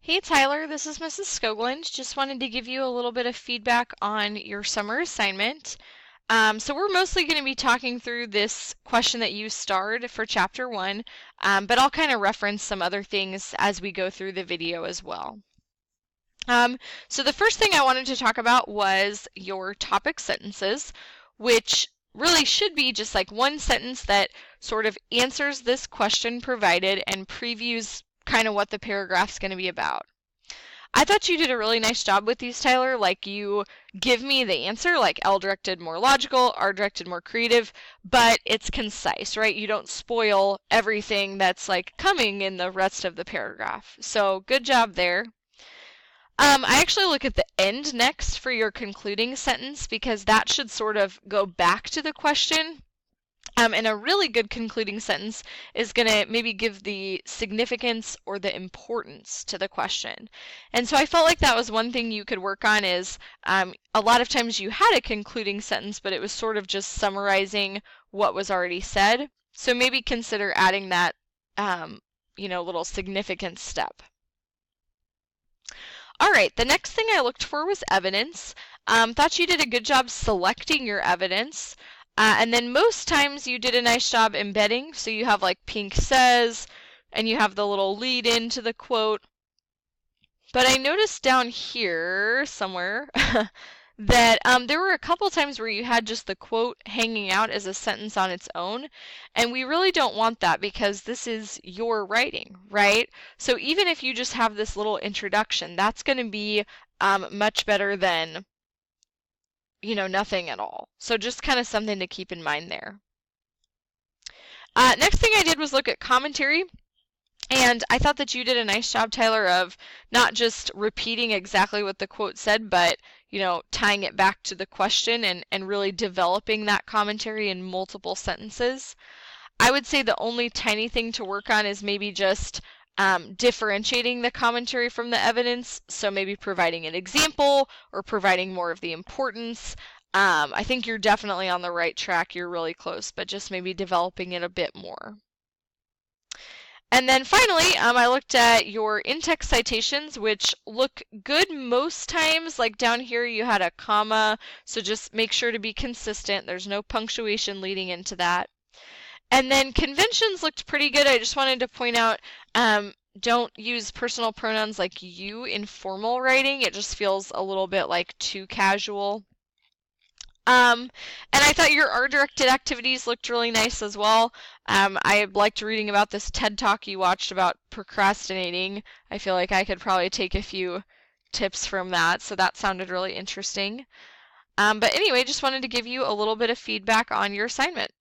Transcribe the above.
Hey Tyler, this is Mrs. Skoglund. Just wanted to give you a little bit of feedback on your summer assignment. So we're mostly going to be talking through this question that you starred for chapter 1, but I'll kind of reference some other things as we go through the video as well. So the first thing I wanted to talk about was your topic sentences, which really should be just like one sentence that sort of answers this question provided and previews kind of what the paragraph's going to be about. I thought you did a really nice job with these, Tyler. Like, you give me the answer, like L-directed more logical, R-directed more creative, but it's concise, right? You don't spoil everything that's like coming in the rest of the paragraph. So good job there. I actually look at the end next for your concluding sentence because that should sort of go back to the question. And a really good concluding sentence is going to maybe give the significance or the importance to the question. And so I felt like that was one thing you could work on is a lot of times you had a concluding sentence, but it was sort of just summarizing what was already said. So maybe consider adding that, little significance step. All right, the next thing I looked for was evidence. Thought you did a good job selecting your evidence. And then most times you did a nice job embedding. So you have like Pink says, and you have the little lead into the quote. But I noticed down here somewhere that there were a couple times where you had just the quote hanging out as a sentence on its own. And we really don't want that because this is your writing, right? So even if you just have this little introduction, that's going to be much better than nothing at all. So just kind of something to keep in mind there. Next thing I did was look at commentary. And I thought that you did a nice job, Tyler, of not just repeating exactly what the quote said, but, tying it back to the question and really developing that commentary in multiple sentences. I would say the only tiny thing to work on is maybe just differentiating the commentary from the evidence, so maybe providing an example or providing more of the importance. I think you're definitely on the right track. You're really close, but just maybe developing it a bit more. And then finally, I looked at your in-text citations, which look good most times. Like down here, you had a comma, so just make sure to be consistent. There's no punctuation leading into that. And then conventions looked pretty good. I just wanted to point out, don't use personal pronouns like you in formal writing. It just feels a little bit like too casual. And I thought your R-directed activities looked really nice as well. I liked reading about this TED Talk you watched about procrastinating. I feel like I could probably take a few tips from that, so that sounded really interesting. But anyway, just wanted to give you a little bit of feedback on your assignment.